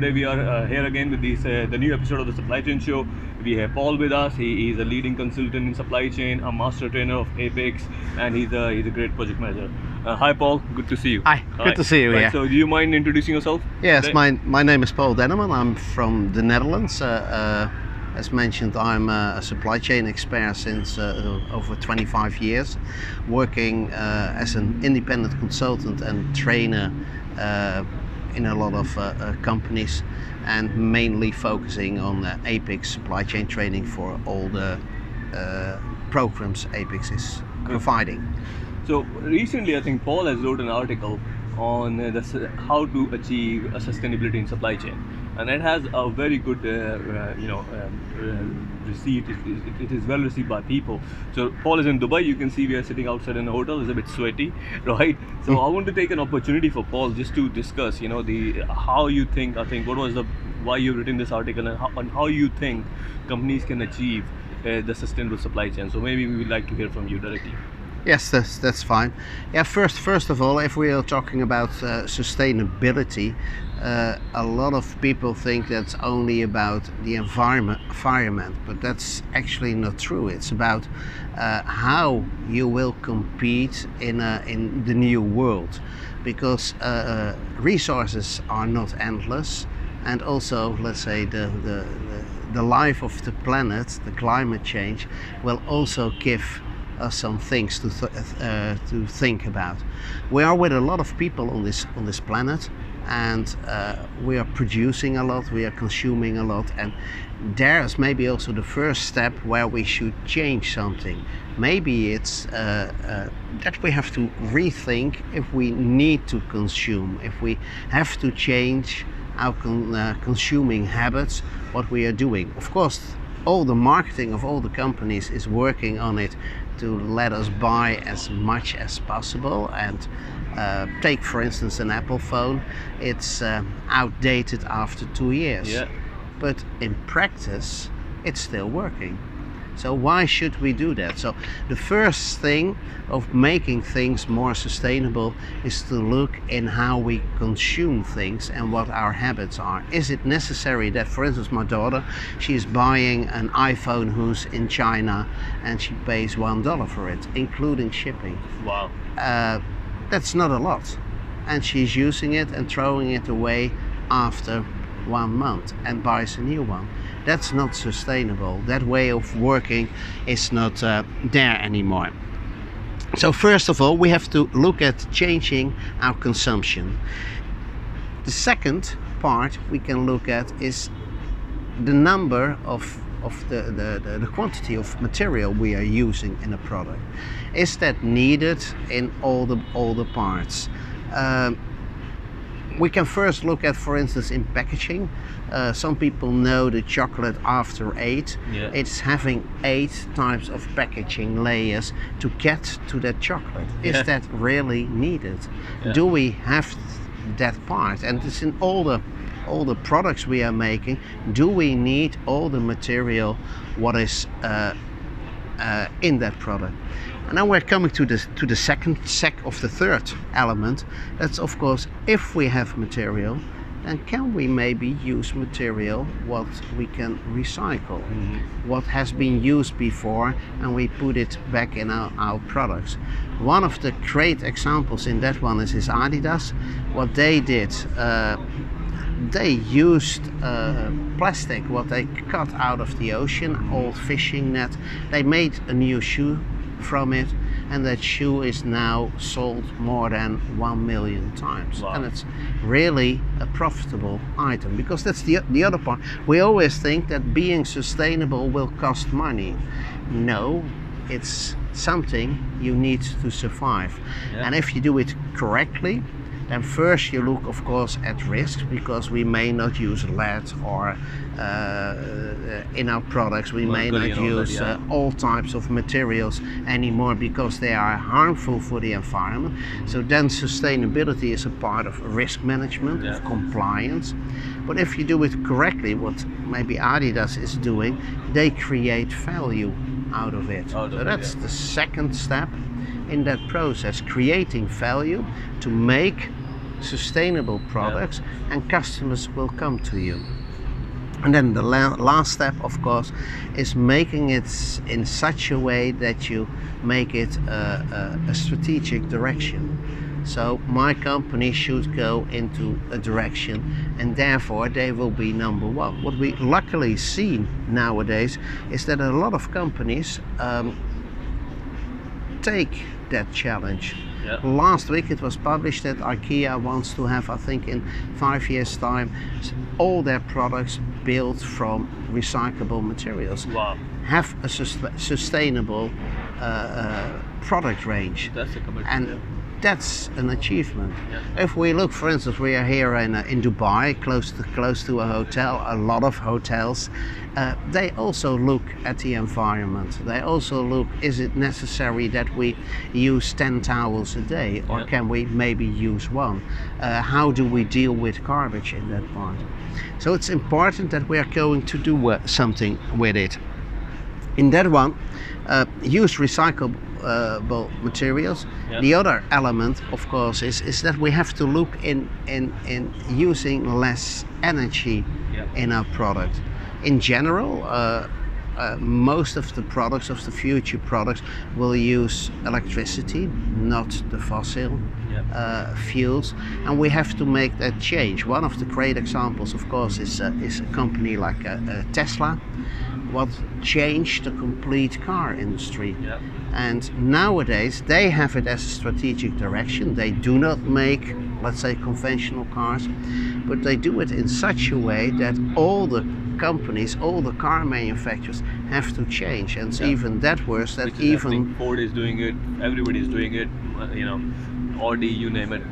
today we are here again with the new episode of the Supply Chain Show. We have Paul with us. He is a leading consultant in supply chain, a master trainer of 𝐸𝐵ICS, and he's a great project manager. Hi Paul, good to see you. Hi, good to see you. Right, Yeah. so do you mind introducing yourself? Yes, today? my name is Paul Denneman. I'm from the Netherlands. As mentioned, I'm a supply chain expert since over 25 years, working as an independent consultant and trainer in a lot of companies, and mainly focusing on 𝐸𝐵ICS supply chain training for all the programs 𝐸𝐵ICS is providing. So recently, I think Paul has wrote an article on how to achieve a sustainability in supply chain, and it has a very good, receipt. It is well received by people. So Paul is in Dubai. You can see we are sitting outside in a hotel. It's a bit sweaty, right? So I want to take an opportunity for Paul just to discuss, how you think. Why you've written this article, and how you think companies can achieve the sustainable supply chain. So maybe we would like to hear from you directly. Yes, that's fine. Yeah, first of all, if we are talking about sustainability, a lot of people think that's only about the environment, but that's actually not true. It's about how you will compete in the new world, because resources are not endless, and also, let's say, the life of the planet, the climate change, will also give us some things to think about. We are with a lot of people on this planet, and we are producing a lot, we are consuming a lot, and there's maybe also the first step where we should change something. Maybe it's that we have to rethink if we need to consume, if we have to change our consuming habits, what we are doing. Of course, all the marketing of all the companies is working on it to let us buy as much as possible, and take for instance an Apple phone. It's outdated after 2 years, yeah. But in practice it's still working. So why should we do that? So the first thing of making things more sustainable is to look in how we consume things and what our habits are. Is it necessary that, for instance, my daughter, she's buying an iPhone who's in China and she pays $1 for it, including shipping? Wow. That's not a lot. And she's using it and throwing it away after 1 month and buys a new one. That's not sustainable. That way of working is not there anymore. So first of all, we have to look at changing our consumption. The second part we can look at is the number of the quantity of material we are using in a product. Is that needed in all the parts? We can first look at, for instance, in packaging. Some people know the chocolate after 8. Yeah. It's having 8 types of packaging layers to get to that chocolate. Is that really needed? Yeah. Do we have that part? And it's in all the products we are making. Do we need all the material what is in that product? And now we're coming to the second of the third element. That's, of course, if we have material, then can we maybe use material what we can recycle, what has been used before, and we put it back in our products. One of the great examples in that one is Adidas. What they did, they used plastic what they cut out of the ocean, old fishing net. They made a new shoe from it, and that shoe is now sold more than 1 million times. Wow. And it's really a profitable item, because that's the other part. We always think that being sustainable will cost money. No, it's something you need to survive. Yeah. And if you do it correctly, then first you look, of course, at risk, because we may not use lead, or in our products we may not use all types of materials anymore, because they are harmful for the environment. So then sustainability is a part of risk management, of compliance. But if you do it correctly, what maybe Adidas is doing, they create value out of it. So that's the second step in that process, creating value to make sustainable products, and customers will come to you. And then the last step, of course, is making it in such a way that you make it a strategic direction. So my company should go into a direction, and therefore they will be number one. What we luckily see nowadays is that a lot of companies take that challenge. Yeah. Last week it was published that IKEA wants to have, I think in 5 years' time, all their products built from recyclable materials. Wow. Have a sustainable product range. That's a commitment. And that's an achievement. Yeah. If we look, for instance, we are here in Dubai, close to a hotel. A lot of hotels, they also look at the environment. They also look: is it necessary that we use 10 towels a day, or can we maybe use 1? How do we deal with garbage in that part? So it's important that we are going to do something with it. In that one, use recyclable materials. Yeah. The other element, of course, is that we have to look in using less energy in our product. In general, most of the products, of the future products, will use electricity, not the fossil fuels, and we have to make that change. One of the great examples, of course, is a company like Tesla, what changed the complete car industry. Yeah. And nowadays they have it as a strategic direction. They do not make, let's say, conventional cars, but they do it in such a way that all the companies, all the car manufacturers have to change. And it's even that worse, that even Ford is doing it, everybody's doing it, Audi, you name it,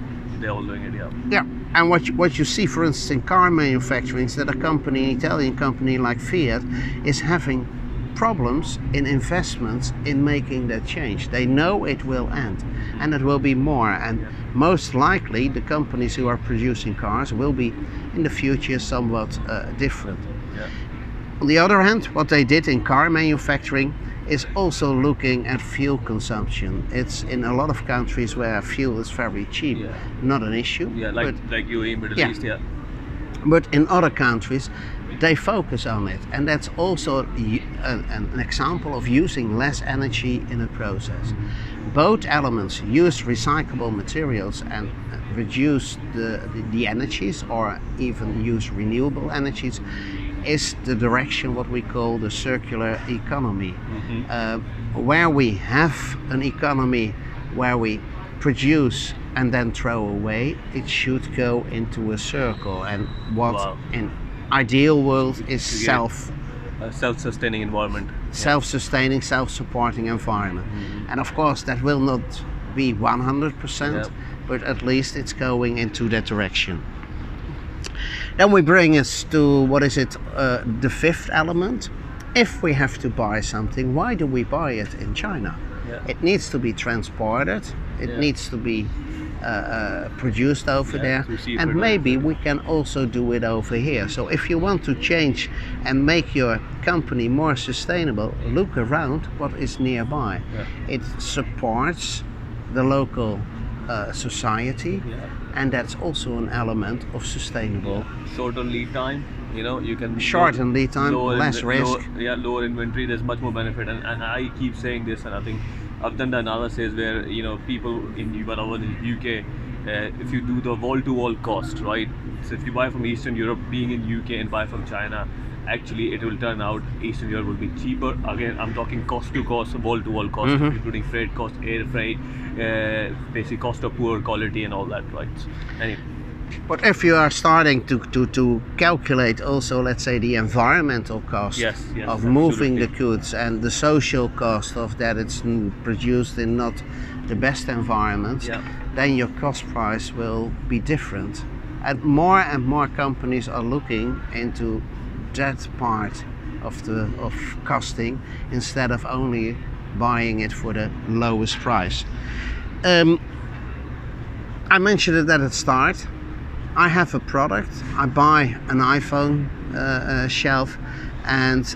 they're all doing it. Yeah, and what you see, for instance, in car manufacturing, is that an Italian company like Fiat is having problems in investments in making that change. They know it will end, and it will be more, and most likely the companies who are producing cars will be in the future somewhat different. On the other hand, what they did in car manufacturing is also looking at fuel consumption. It's in a lot of countries where fuel is very cheap, not an issue. Like UAE, Middle East, But in other countries, they focus on it, and that's also an example of using less energy in a process. Both elements, use recyclable materials and reduce the energies, or even use renewable energies, is the direction what we call the circular economy. Where we have an economy where we produce and then throw away, it should go into a circle, and what in ideal world is self-sustaining environment, self-sustaining, self-supporting environment. And of course that will not be 100%, but at least it's going into that direction. Then we bring us to, what is it, the fifth element. If we have to buy something, why do we buy it in China? It needs to be transported, it needs to be produced over there, and maybe we can also do it over here. So if you want to change and make your company more sustainable, look around what is nearby. It supports the local society, and that's also an element of sustainable. Shorter lead time, you can shorten lead time, less risk. Lower inventory. There's much more benefit, and I keep saying this, and I think I've done the analysis where people when I was in UK, if you do the wall-to-wall cost, right? So if you buy from Eastern Europe, being in UK, and buy from China, actually it will turn out Eastern Europe will be cheaper. Again, I'm talking cost to cost, wall-to-wall cost, including freight cost, air freight, basic cost of poor quality and all that, right? Anyway. But if you are starting to calculate also, let's say, the environmental cost of moving the goods, and the social cost of that it's produced in not the best environments, then your cost price will be different. And more companies are looking into that part of costing, instead of only buying it for the lowest price. I mentioned it at the start. I have a product, I buy an iPhone shelf and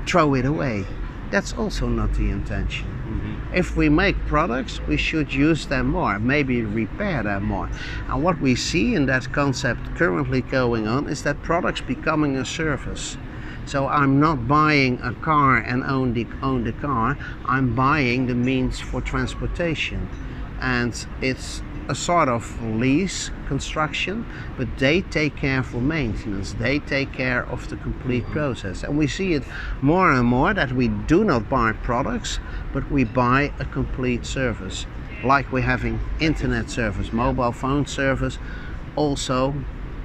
throw it away. That's also not the intention. If we make products, we should use them more, maybe repair them more. And what we see in that concept currently going on is that products becoming a service. So I'm not buying a car and own the car, I'm buying the means for transportation. And it's a sort of lease construction, but they take care for maintenance, they take care of the complete process. And we see it more and more that we do not buy products, but we buy a complete service. Like we're having internet service, mobile phone service, also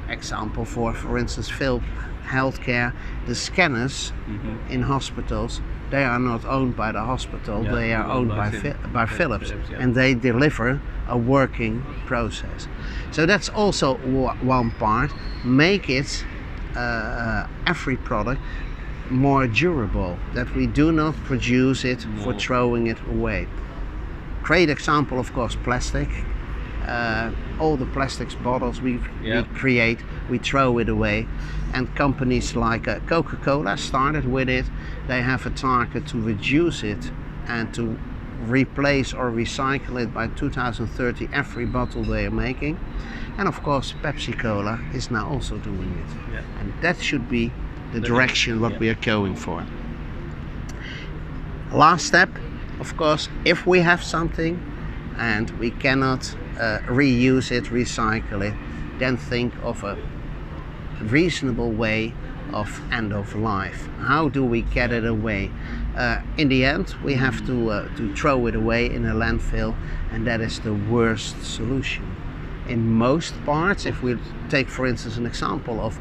example for instance healthcare, the scanners in hospitals, they are not owned by the hospital, they are owned by Philips, and they deliver a working process. So that's also one part. Make it every product more durable, that we do not produce it for throwing it away. Great example, of course, plastic. All the plastics bottles we create, we throw it away, and companies like Coca-Cola started with it. They have a target to reduce it and to replace or recycle it by 2030, every bottle they are making. And of course Pepsi Cola is now also doing it, and that should be the direction what we are going for. Last step, of course, if we have something and we cannot reuse it, recycle it, then think of a reasonable way of end of life. How do we get it away? In the end, we have to throw it away in a landfill, and that is the worst solution. In most parts, if we take for instance an example of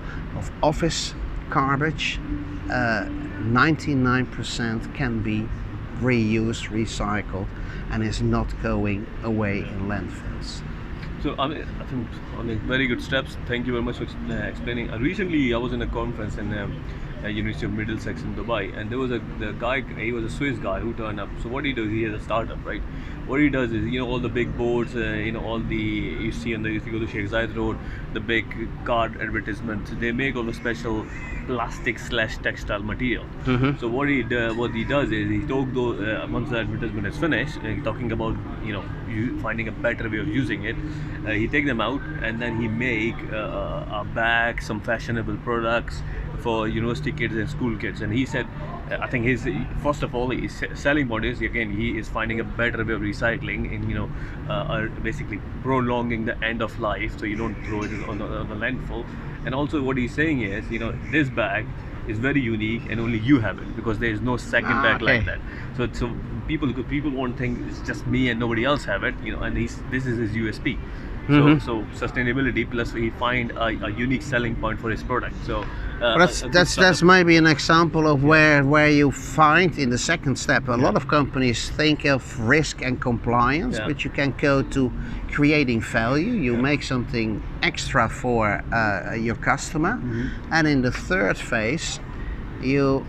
office garbage, 99% can be reused, recycled, and is not going away in landfills. So I think very good steps. Thank you very much for explaining. Recently I was in a conference in University of Middlesex in Dubai, and there was the guy, he was a Swiss guy who turned up. So what he does, he has a startup, right? What he does is, all the big boards, all the, you see on the, if you go to 𝐥𝐸𝐬𝐬 Road, the big card advertisements, they make all the special plastic/textile material. So what he does is, he took those, once the advertisement is finished, talking about finding a better way of using it, he take them out, and then he make a bag, some fashionable products for university kids and school kids. And he said, I think his first of all, his selling point is, again, he is finding a better way of recycling and basically prolonging the end of life, so you don't throw it on the landfill. And also what he's saying is, this bag is very unique and only you have it, because there is no second bag like that. So people won't think it's just me and nobody else have it, and this is his USP. So sustainability plus he find a unique selling point for his product. So that's maybe an example of where you find in the second step. A lot of companies think of risk and compliance, but you can go to creating value. You make something extra for your customer, and in the third phase you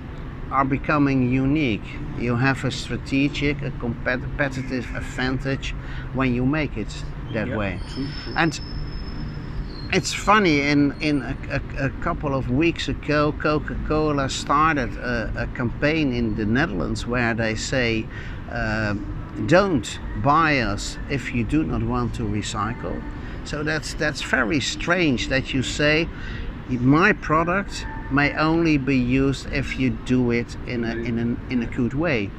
are becoming unique. You have a strategic, a competitive advantage when you make it that way. True. And it's funny, in a couple of weeks ago, Coca-Cola started a campaign in the Netherlands where they say, don't buy us if you do not want to recycle. So that's very strange that you say my product may only be used if you do it in a good way.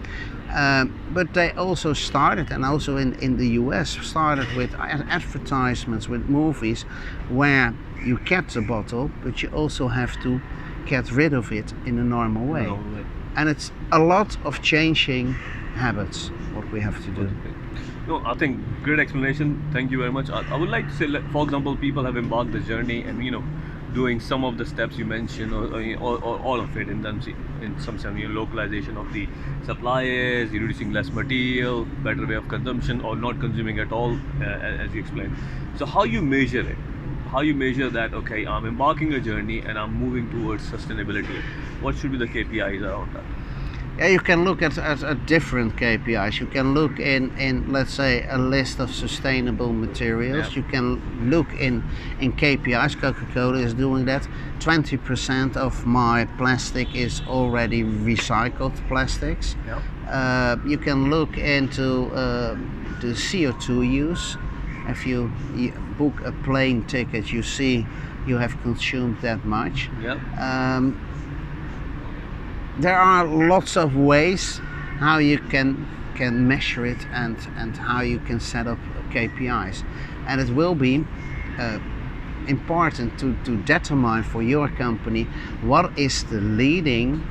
But they also started, and also in the US, started with advertisements, with movies, where you kept the bottle, but you also have to get rid of it in a normal way. And it's a lot of changing habits, what we have to do. No, I think great explanation. Thank you very much. I would like to say, for example, people have embarked the journey and doing some of the steps you mentioned, or all of it, in some sense, localization of the suppliers, reducing less material, better way of consumption, or not consuming at all, as you explained. So how you measure it? How you measure that, okay, I'm embarking a journey and I'm moving towards sustainability? What should be the KPIs around that? Yeah, you can look at different KPIs. You can look in let's say a list of sustainable materials. You can look in KPIs. Coca-Cola is doing that. 20% of my plastic is already recycled plastics. You can look into the CO2 use. If you book a plane ticket, you see you have consumed that much. Yep. There are lots of ways how you can measure it and how you can set up KPIs, and it will be important to determine for your company what is the leading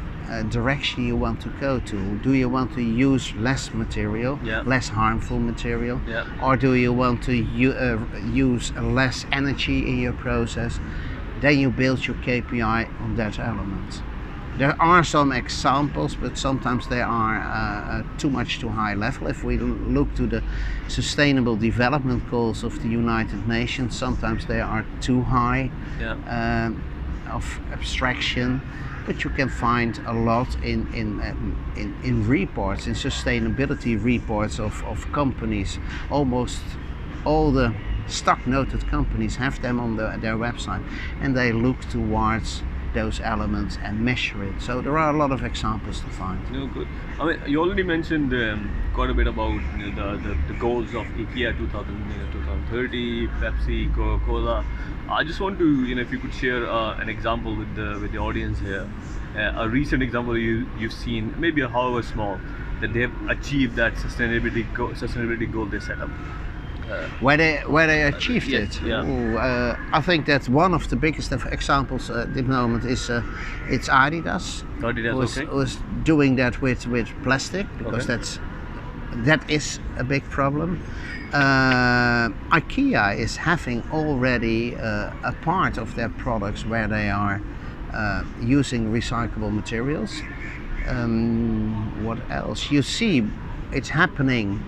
direction you want to go to. Do you want to use less material, less harmful material, or do you want to use less energy in your process? Then you build your KPI on that element. There are some examples, but sometimes they are too high level. If we look to the Sustainable Development Goals of the United Nations, sometimes they are too high of abstraction. But you can find a lot in reports, in sustainability reports of companies. Almost all the stock noted companies have them on their website, and they look towards those elements and measure it. So there are a lot of examples to find. No, good. I mean, you already mentioned quite a bit about the goals of IKEA 2030, Pepsi, Coca-Cola. I just want to, if you could share an example with the audience here, a recent example you've seen, maybe however small, that they have achieved that sustainability goal they set up. Where they achieved it. Yeah. Ooh, I think that one of the biggest examples at the moment is it's Adidas. Was doing that with plastic, because that is a big problem. IKEA is having already a part of their products where they are using recyclable materials. What else? You see, it's happening.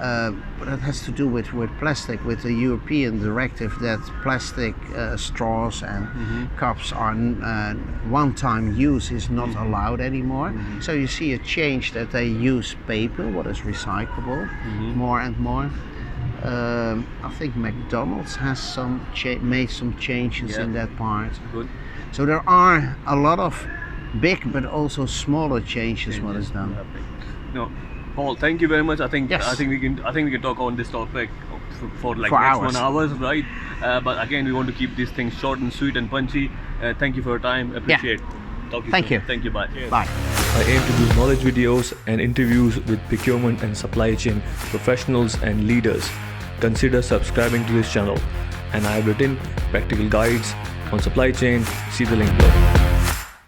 But it has to do with plastic, with the European directive that plastic straws and cups are one-time use is not allowed anymore. So you see a change that they use paper, what is recyclable, more and more. I think McDonald's has made some changes in that part. Good. So there are a lot of big but also smaller changes what is done. No. Paul, thank you very much. I think we can talk on this topic for like for next hours. 1 hour, right? But again, we want to keep these things short and sweet and punchy. Thank you for your time. Appreciate. Talk to you Thank soon. you. Thank you. Bye. Bye. I aim to do knowledge videos and interviews with procurement and supply chain professionals and leaders. Consider subscribing to this channel. And I have written practical guides on supply chain. See the link below.